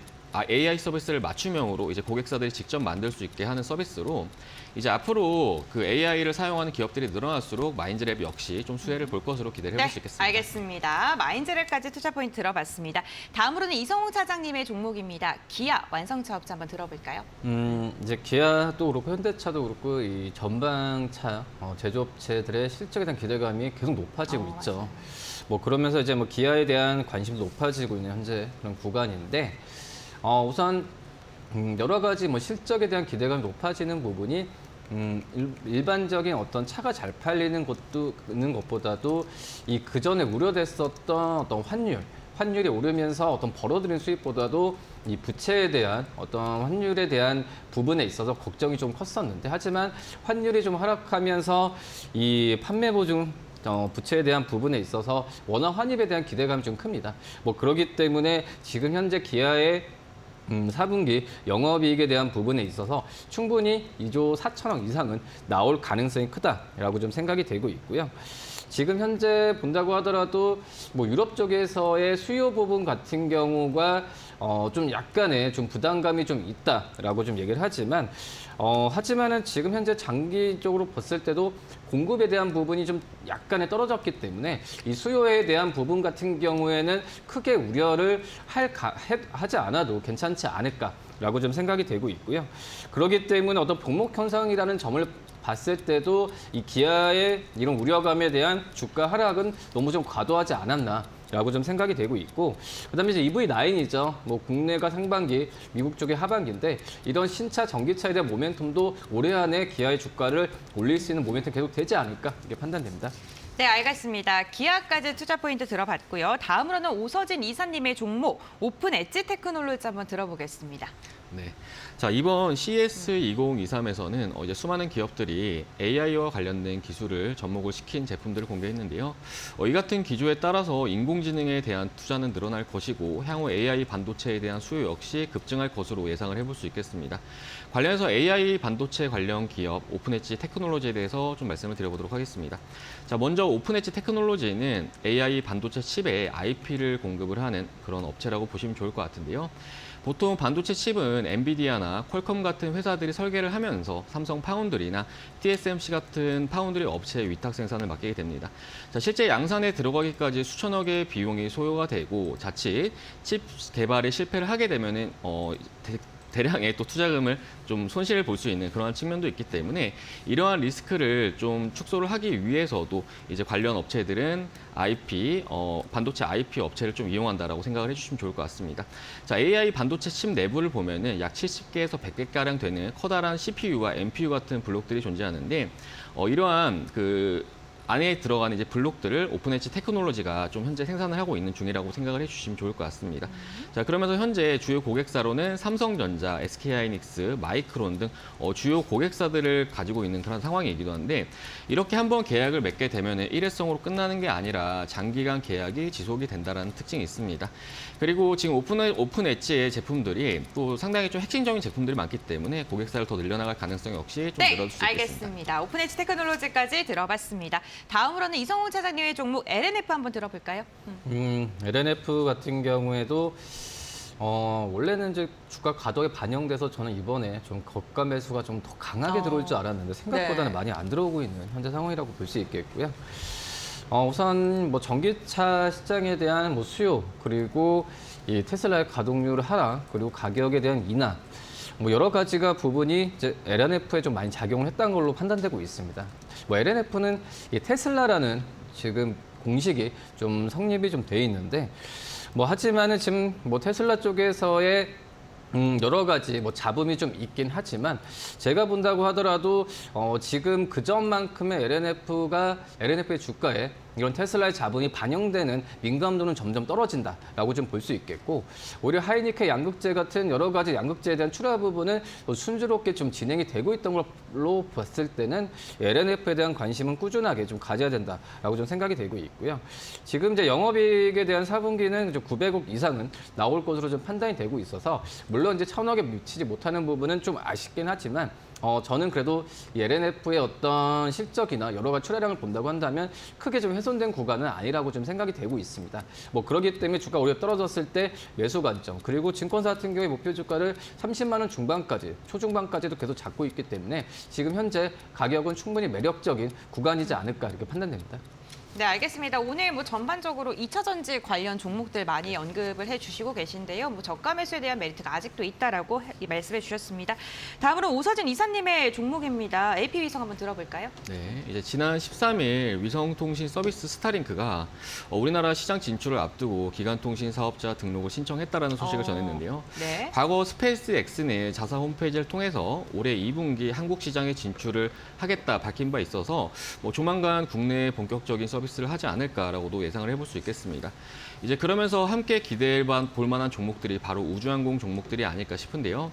AI 서비스를 맞춤형으로 이제 고객사들이 직접 만들 수 있게 하는 서비스로 이제 앞으로 그 AI를 사용하는 기업들이 늘어날수록 마인즈랩 역시 좀 수혜를 볼 것으로 기대를 해볼 수 있겠습니다. 알겠습니다. 마인즈랩까지 투자 포인트 들어봤습니다. 다음으로는 이성웅 차장님의 종목입니다. 기아 완성차업자 한번 들어볼까요? 이제 기아도 그렇고 현대차도 그렇고 이 전방차 제조업체들의 실적에 대한 기대감이 계속 높아지고 있죠. 그러면서 이제 기아에 대한 관심도 높아지고 있는 현재 그런 구간인데. 우선 여러 가지 실적에 대한 기대감이 높아지는 부분이 일반적인 어떤 차가 잘 팔리는 것보다도 이 그전에 우려됐었던 어떤 환율이 오르면서 어떤 벌어들인 수입보다도 이 부채에 대한 어떤 환율에 대한 부분에 있어서 걱정이 좀 컸었는데, 하지만 환율이 좀 하락하면서 이 판매 보증 부채에 대한 부분에 있어서 원화 환입에 대한 기대감이 좀 큽니다. 그렇기 때문에 지금 현재 기아의 4분기 영업이익에 대한 부분에 있어서 충분히 2조 4천억 이상은 나올 가능성이 크다라고 좀 생각이 되고 있고요. 지금 현재 본다고 하더라도 유럽 쪽에서의 수요 부분 같은 경우가 좀 약간의 좀 부담감이 좀 있다라고 좀 얘기를 하지만 하지만은 지금 현재 장기적으로 봤을 때도 공급에 대한 부분이 좀 약간의 떨어졌기 때문에 이 수요에 대한 부분 같은 경우에는 크게 우려를 하지 않아도 괜찮지 않을까라고 좀 생각이 되고 있고요. 그렇기 때문에 어떤 복목 현상이라는 점을 봤을 때도 이 기아의 이런 우려감에 대한 주가 하락은 너무 좀 과도하지 않았나라고 좀 생각이 되고 있고, 그다음에 이제 EV9이죠. 국내가 상반기, 미국 쪽이 하반기인데 이런 신차 전기차에 대한 모멘텀도 올해 안에 기아의 주가를 올릴 수 있는 모멘텀 계속 되지 않을까 이렇게 판단됩니다. 네, 알겠습니다. 기아까지 투자 포인트 들어봤고요. 다음으로는 오서진 이사님의 종목 오픈 엣지 테크놀로지 한번 들어보겠습니다. 네. 자, 이번 CES 2023에서는 이제 수많은 기업들이 AI와 관련된 기술을 접목을 시킨 제품들을 공개했는데요. 이 같은 기조에 따라서 인공지능에 대한 투자는 늘어날 것이고 향후 AI 반도체에 대한 수요 역시 급증할 것으로 예상을 해볼 수 있겠습니다. 관련해서 AI 반도체 관련 기업 오픈엣지 테크놀로지에 대해서 좀 말씀을 드려보도록 하겠습니다. 자, 먼저 오픈엣지 테크놀로지는 AI 반도체 칩에 IP를 공급을 하는 그런 업체라고 보시면 좋을 것 같은데요. 보통 반도체 칩은 엔비디아나 퀄컴 같은 회사들이 설계를 하면서 삼성 파운드리나 TSMC 같은 파운드리 업체의 위탁 생산을 맡게 됩니다. 자, 실제 양산에 들어가기까지 수천억의 비용이 소요가 되고 자칫 칩 개발에 실패를 하게 되면은 대량의 또 투자금을 좀 손실을 볼 수 있는 그러한 측면도 있기 때문에 이러한 리스크를 좀 축소를 하기 위해서도 이제 관련 업체들은 반도체 IP 업체를 좀 이용한다라고 생각을 해주시면 좋을 것 같습니다. 자, AI 반도체 칩 내부를 보면은 약 70개에서 100개가량 되는 커다란 CPU와 NPU 같은 블록들이 존재하는데 이러한 안에 들어가는 이제 블록들을 오픈엣지 테크놀로지가 좀 현재 생산을 하고 있는 중이라고 생각을 해주시면 좋을 것 같습니다. 자, 그러면서 현재 주요 고객사로는 삼성전자, SK하이닉스, 마이크론 등 주요 고객사들을 가지고 있는 그런 상황이기도 한데 이렇게 한번 계약을 맺게 되면 일회성으로 끝나는 게 아니라 장기간 계약이 지속이 된다는 특징이 있습니다. 그리고 지금 오픈엣지의 제품들이 또 상당히 좀 핵심적인 제품들이 많기 때문에 고객사를 더 늘려나갈 가능성이 역시 좀 늘어날 수 있겠습니다. 알겠습니다. 오픈엣지 테크놀로지까지 들어봤습니다. 다음으로는 이성훈 차장님의 종목 LNF 한번 들어볼까요? LNF 같은 경우에도 원래는 이제 주가 가격에 반영돼서 저는 이번에 좀 거가 매수가 좀 더 강하게 들어올 줄 알았는데 생각보다는 네. 많이 안 들어오고 있는 현재 상황이라고 볼 수 있겠고요. 우선 전기차 시장에 대한 수요 그리고 이 테슬라의 가동률 하락 그리고 가격에 대한 인하 여러 가지가 부분이 이제 LNF에 좀 많이 작용을 했다는 걸로 판단되고 있습니다. LNF는 이 테슬라라는 지금 공식이 좀 성립이 좀 돼 있는데 하지만은 지금 테슬라 쪽에서의 여러 가지 잡음이 좀 있긴 하지만 제가 본다고 하더라도 지금 그 전만큼의 LNF의 주가에 이런 테슬라의 자본이 반영되는 민감도는 점점 떨어진다라고 좀 볼 수 있겠고 오히려 하이니케 양극재 같은 여러 가지 양극재에 대한 출하 부분은 순조롭게 좀 진행이 되고 있던 걸로 봤을 때는 LNF에 대한 관심은 꾸준하게 좀 가져야 된다라고 좀 생각이 되고 있고요. 지금 이제 영업이익에 대한 4분기는 900억 이상은 나올 것으로 좀 판단이 되고 있어서 물론 이제 1000억에 미치지 못하는 부분은 좀 아쉽긴 하지만 저는 그래도 이 LNF의 어떤 실적이나 여러 가지 출하량을 본다고 한다면 크게 좀 훼손된 구간은 아니라고 좀 생각이 되고 있습니다. 그렇기 때문에 주가 오히려 떨어졌을 때 매수 관점 그리고 증권사 같은 경우에 목표 주가를 30만 원 중반까지 초중반까지도 계속 잡고 있기 때문에 지금 현재 가격은 충분히 매력적인 구간이지 않을까 이렇게 판단됩니다. 네, 알겠습니다. 오늘 전반적으로 2차 전지 관련 종목들 많이 언급을 해주시고 계신데요. 저가 매수에 대한 메리트가 아직도 있다라고 말씀해 주셨습니다. 다음으로 오서진 이사님의 종목입니다. AP위성 한번 들어볼까요? 네, 이제 지난 13일 위성통신 서비스 스타링크가 우리나라 시장 진출을 앞두고 기간통신 사업자 등록을 신청했다라는 소식을 전했는데요. 네. 과거 스페이스X는 자사 홈페이지를 통해서 올해 2분기 한국 시장에 진출을 하겠다 밝힌 바 있어서 조만간 국내에 본격적인 서비스를 하지 않을까라고도 예상을 해볼 수 있겠습니다. 이제 그러면서 함께 기대해 볼 만한 종목들이 바로 우주항공 종목들이 아닐까 싶은데요.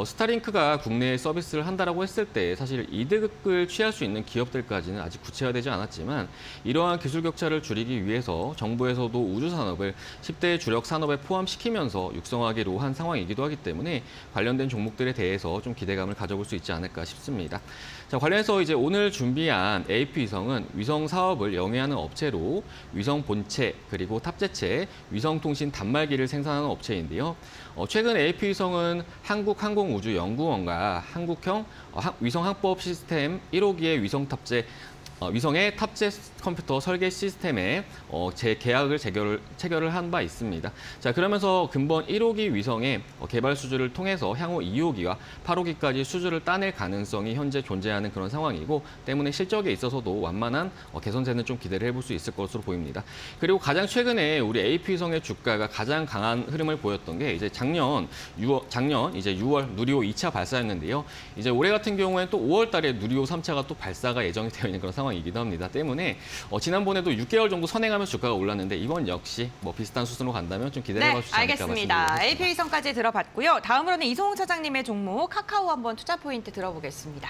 스타링크가 국내에 서비스를 한다라고 했을 때 사실 이득을 취할 수 있는 기업들까지는 아직 구체화되지 않았지만 이러한 기술 격차를 줄이기 위해서 정부에서도 우주 산업을 10대 주력 산업에 포함시키면서 육성하기로 한 상황이기도 하기 때문에 관련된 종목들에 대해서 좀 기대감을 가져볼 수 있지 않을까 싶습니다. 자, 관련해서 이제 오늘 준비한 AP위성은 위성 사업을 영위하는 업체로 위성 본체 그리고 탑재체, 위성통신 단말기를 생산하는 업체인데요. 최근 AP위성은 한국항공우주연구원과 한국형 위성항법 시스템 1호기의 위성의 탑재 컴퓨터 설계 시스템에 재계약을 체결을 한 바 있습니다. 자, 그러면서 근본 1호기 위성의 개발 수주를 통해서 향후 2호기와 8호기까지 수주를 따낼 가능성이 현재 존재하는 그런 상황이고 때문에 실적에 있어서도 완만한 개선세는 좀 기대를 해볼 수 있을 것으로 보입니다. 그리고 가장 최근에 우리 AP위성의 주가가 가장 강한 흐름을 보였던 게 이제 작년 이제 6월 누리호 2차 발사였는데요. 이제 올해 같은 경우에는 또 5월 달에 누리호 3차가 또 발사가 예정이 되어 있는 그런 상황입니다. 상황이기도 합니다. 때문에 지난번에도 6개월 정도 선행하면서 주가가 올랐는데 이번 역시 뭐 비슷한 수준으로 간다면 좀 기대를 해볼 수 있지 않을까 알겠습니다. 말씀드리겠습니다. APA성까지 들어봤고요. 다음으로는 이성훈 차장님의 종목 카카오 한번 투자 포인트 들어보겠습니다.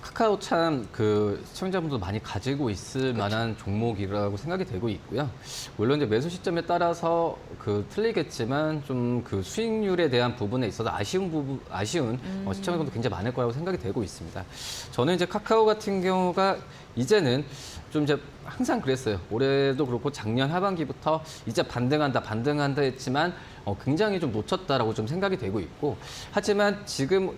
카카오 참 그 시청자분도 많이 가지고 있을 만한 종목이라고 생각이 되고 있고요. 물론 이제 매수 시점에 따라서 그 틀리겠지만 좀 그 수익률에 대한 부분에 있어서 아쉬운 시청자분도 굉장히 많을 거라고 생각이 되고 있습니다. 저는 이제 카카오 같은 경우가 이제는 좀 이제 항상 그랬어요. 올해도 그렇고 작년 하반기부터 이제 반등한다 했지만 굉장히 좀 놓쳤다라고 좀 생각이 되고 있고, 하지만 지금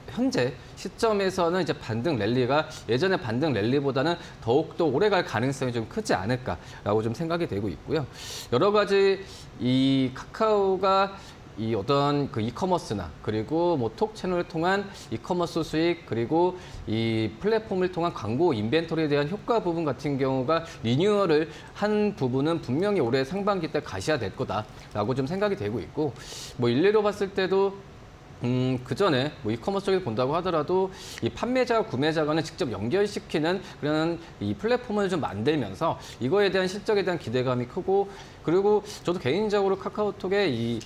현재 시점에서는 이제 반등 랠리가 예전의 반등 랠리보다는 더욱더 오래 갈 가능성이 좀 크지 않을까라고 좀 생각이 되고 있고요. 여러 가지 이 카카오가 이 어떤 그 이커머스나 그리고 뭐 톡 채널을 통한 이커머스 수익, 그리고 이 플랫폼을 통한 광고 인벤토리에 대한 효과 부분 같은 경우가 리뉴얼을 한 부분은 분명히 올해 상반기 때 가셔야 될 거다라고 좀 생각이 되고 있고, 뭐 일례로 봤을 때도 그 전에 뭐 이커머스 쪽에서 본다고 하더라도 이 판매자와 구매자 간을 직접 연결시키는 그런 이 플랫폼을 좀 만들면서 이거에 대한 실적에 대한 기대감이 크고, 그리고 저도 개인적으로 카카오톡에 이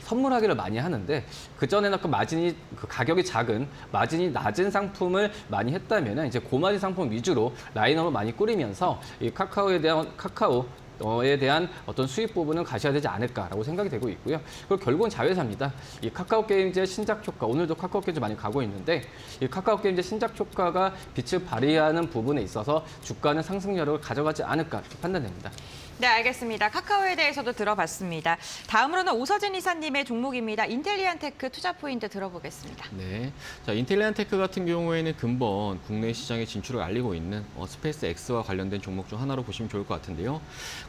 선물하기를 많이 하는데, 그전에는 그 마진이 그 가격이 작은 마진이 낮은 상품을 많이 했다면 이제 고마진 상품 위주로 라인업을 많이 꾸리면서 이 카카오에 대한 어떤 수익 부분은 가셔야 되지 않을까라고 생각이 되고 있고요. 그리고 결국은 자회사입니다. 이 카카오 게임즈의 신작 효과, 오늘도 카카오 게임즈 많이 가고 있는데, 이 카카오 게임즈 신작 효과가 빛을 발휘하는 부분에 있어서 주가는 상승력을 가져가지 않을까 판단됩니다. 네, 알겠습니다. 카카오에 대해서도 들어봤습니다. 다음으로는 오서진 이사님의 종목입니다. 인텔리안테크 투자 포인트 들어보겠습니다. 네, 자 인텔리안테크 같은 경우에는 근본 국내 시장에 진출을 알리고 있는 스페이스 X와 관련된 종목 중 하나로 보시면 좋을 것 같은데요.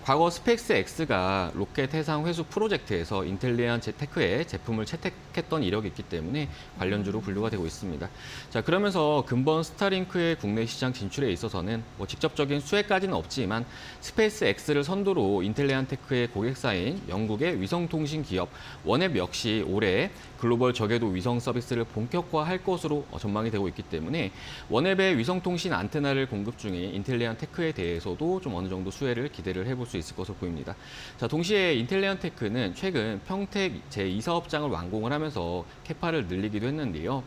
과거 스페이스 X가 로켓 해상 회수 프로젝트에서 인텔리안테크의 제품을 채택했던 이력이 있기 때문에 관련주로 분류가 되고 있습니다. 자 그러면서 근본 스타링크의 국내 시장 진출에 있어서는 뭐 직접적인 수혜까지는 없지만 스페이스 X를 선도로 인텔리안테크의 고객사인 영국의 위성통신 기업 원앱 역시 올해 글로벌 저궤도 위성 서비스를 본격화할 것으로 전망이 되고 있기 때문에 원앱의 위성통신 안테나를 공급 중인 인텔리안테크에 대해서도 좀 어느 정도 수혜를 기대를 해볼 수 있을 것으로 보입니다. 자, 동시에 인텔리안테크는 최근 평택 제2사업장을 완공을 하면서 캐파를 늘리기도 했는데요.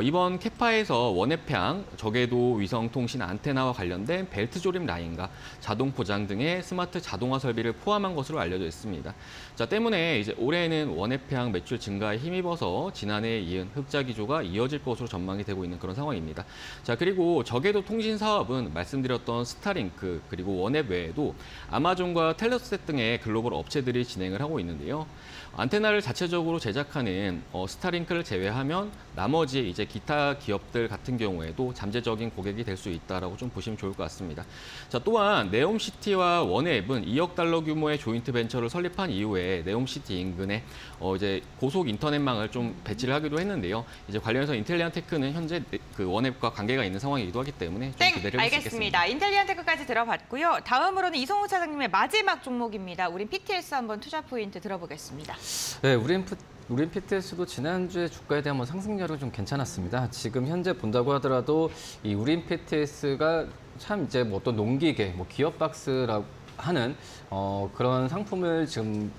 이번 캐파에서 원앱향, 저궤도 위성통신 안테나와 관련된 벨트 조립 라인과 자동 포장 등의 스마트 자동화 설비를 포함한 것으로 알려져 있습니다. 자, 때문에 이제 올해는 원앱향 매출 증가에 힘입어서 지난해에 이은 흑자 기조가 이어질 것으로 전망이 되고 있는 그런 상황입니다. 자, 그리고 저궤도 통신 사업은 말씀드렸던 스타링크 그리고 원앱 외에도 아마존과 텔레스텟 등의 글로벌 업체들이 진행을 하고 있는데요. 안테나를 자체적으로 제작하는 스타링크를 제외하면 나머지 이제 기타 기업들 같은 경우에도 잠재적인 고객이 될 수 있다라고 좀 보시면 좋을 것 같습니다. 자, 또한 네옴시티와 원앱은 2억 달러 규모의 조인트 벤처를 설립한 이후에 네옴시티 인근에 이제 고속 인터넷망을 좀 배치를 하기도 했는데요. 이제 관련해서 인텔리안테크는 현재 그 원앱과 관계가 있는 상황이기도 하기 때문에 좀 기대를 해볼 수 있겠습니다. 알겠습니다. 인텔리안테크까지 들어봤고요. 다음으로는 이성훈 차장님의 마지막 종목입니다. 우린 PTS 한번 투자 포인트 들어보겠습니다. 네, 우린 PTS도 지난주에 주가에 대한 뭐 상승률은 좀 괜찮았습니다. 지금 현재 본다고 하더라도 이 우린 PTS가 참 이제 뭐 어떤 농기계, 뭐 기어박스라고 하는 그런 상품을 지금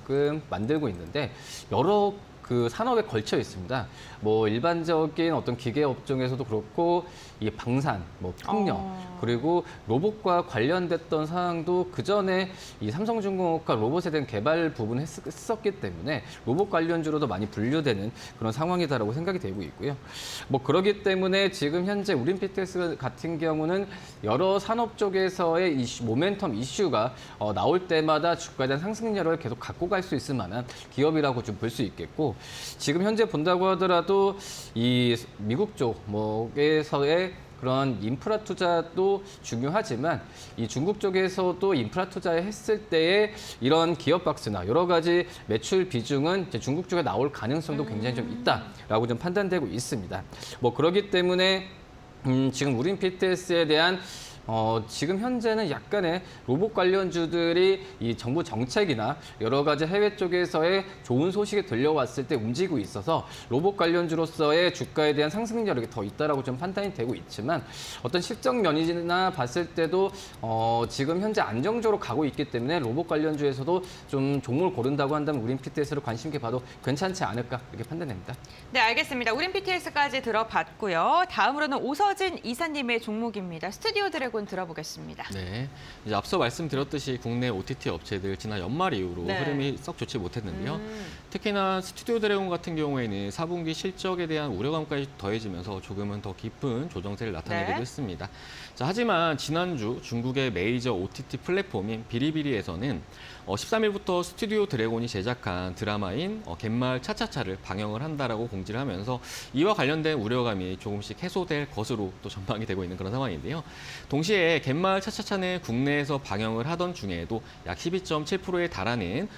만들고 있는데 여러 그 산업에 걸쳐 있습니다. 뭐 일반적인 어떤 기계 업종에서도 그렇고 이 방산, 뭐 풍력, 그리고 로봇과 관련됐던 사항도 그 전에 이 삼성중공업과 로봇에 대한 개발 부분을 했었기 때문에 로봇 관련주로도 많이 분류되는 그런 상황이다라고 생각이 되고 있고요. 뭐 그렇기 때문에 지금 현재 우린 PTS 같은 경우는 여러 산업 쪽에서의 모멘텀 이슈가 나올 때마다 주가에 대한 상승률을 계속 갖고 갈 수 있을 만한 기업이라고 좀 볼 수 있겠고, 지금 현재 본다고 하더라도 이 미국 쪽에서의 그런 인프라 투자도 중요하지만 이 중국 쪽에서도 인프라 투자했을 때의 이런 기업박스나 여러 가지 매출 비중은 이제 중국 쪽에 나올 가능성도 굉장히 좀 있다라고 좀 판단되고 있습니다. 뭐 그렇기 때문에 지금 우린 PTS에 대한 지금 현재는 약간의 로봇 관련주들이 이 정부 정책이나 여러 가지 해외 쪽에서의 좋은 소식이 들려왔을 때 움직이고 있어서 로봇 관련주로서의 주가에 대한 상승력이 더 있다라고 좀 판단이 되고 있지만 어떤 실적 면이나 봤을 때도 지금 현재 안정적으로 가고 있기 때문에 로봇 관련주에서도 좀 종목을 고른다고 한다면 우린 PTS를 관심 있게 봐도 괜찮지 않을까 이렇게 판단됩니다. 네, 알겠습니다. 우린 PTS까지 들어봤고요. 다음으로는 오서진 이사님의 종목입니다. 스튜디오 드래곤 들어보겠습니다. 네, 이제 앞서 말씀드렸듯이 국내 OTT 업체들 지난 연말 이후로 네. 흐름이 썩 좋지 못했는데요. 특히나 스튜디오 드래곤 같은 경우에는 4분기 실적에 대한 우려감까지 더해지면서 조금은 더 깊은 조정세를 나타내기도 네. 했습니다. 자, 하지만 지난주 중국의 메이저 OTT 플랫폼인 비리비리에서는 13일부터 스튜디오 드래곤이 제작한 드라마인 갯마을 차차차를 방영을 한다라고 공지를 하면서 이와 관련된 우려감이 조금씩 해소될 것으로 또 전망이 되고 있는 그런 상황인데요. 동시에 갯마을 차차차는 국내에서 방영을 하던 중에도 약 12.7%에 달하는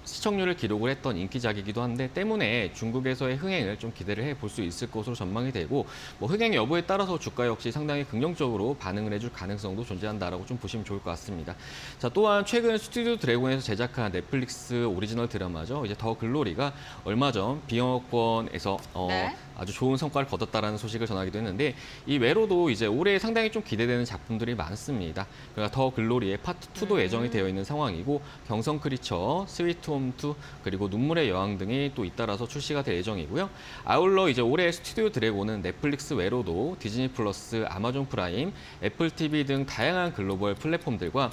시청률을 기록을 했던 인기작이기도 한데 때문에 중국에서의 흥행을 좀 기대를 해볼 수 있을 것으로 전망이 되고 흥행 여부에 따라서 주가 역시 상당히 긍정적으로 반응을 해줄 가능성도 존재한다라고 좀 보시면 좋을 것 같습니다. 자, 또한 최근 스튜디오 드래곤에서 제작한 넷플릭스 오리지널 드라마죠. 이제 더 글로리가 얼마 전 비영어권에서 네. 아주 좋은 성과를 거뒀다라는 소식을 전하기도 했는데 이 외로도 이제 올해 상당히 좀 기대되는 작품들이 많습니다. 그러니까 더 글로리의 파트 2도 예정이 되어 있는 상황이고 경성 크리처, 스위트 홈 2, 그리고 눈물의 여왕 등이 또 잇따라서 출시가 될 예정이고요. 아울러 이제 올해 스튜디오 드래곤은 넷플릭스 외로도 디즈니 플러스, 아마존 프라임, 애플 TV 등 다양한 글로벌 플랫폼들과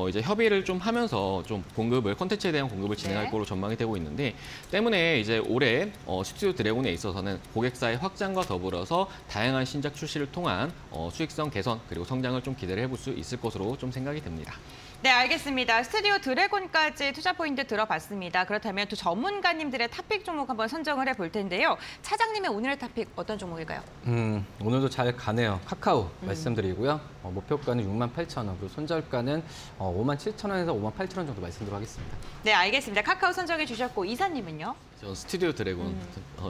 이제 협의를 좀 하면서 좀 콘텐츠에 대한 공급을 진행할 네. 거로 전망이 되고 있는데 때문에 이제 올해 스튜디오 드래곤에 있어서는 고객사의 확장과 더불어서 다양한 신작 출시를 통한 수익성 개선 그리고 성장을 좀 기대를 해볼 수 있을 것으로 좀 생각이 됩니다. 네, 알겠습니다. 스튜디오 드래곤까지 투자 포인트 들어봤습니다. 그렇다면 또 전문가님들의 탑픽 종목 한번 선정을 해볼 텐데요. 차장님의 오늘의 탑픽 어떤 종목일까요? 오늘도 잘 가네요. 카카오 말씀드리고요. 목표가는 68,000원, 그리고 손절가는 57,000원에서 58,000원 정도 말씀드리도록 하겠습니다. 네, 알겠습니다. 카카오 선정해 주셨고 이사님은요? 전 스튜디오 드래곤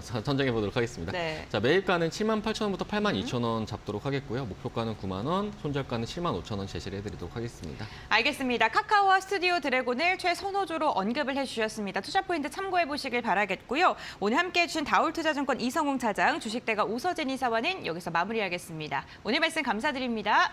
선정해 보도록 하겠습니다. 네. 자, 매입가는 78,000원부터 82,000원 잡도록 하겠고요. 목표가는 9만 원, 손절가는 75,000원 제시를 해드리도록 하겠습니다. 알겠습니다. 카카오와 스튜디오 드래곤을 최선호주로 언급을 해주셨습니다. 투자 포인트 참고해 보시길 바라겠고요. 오늘 함께해 주신 다올투자증권 이성웅 차장, 주식대가 오서진 이사와는 여기서 마무리하겠습니다. 오늘 말씀 감사드립니다.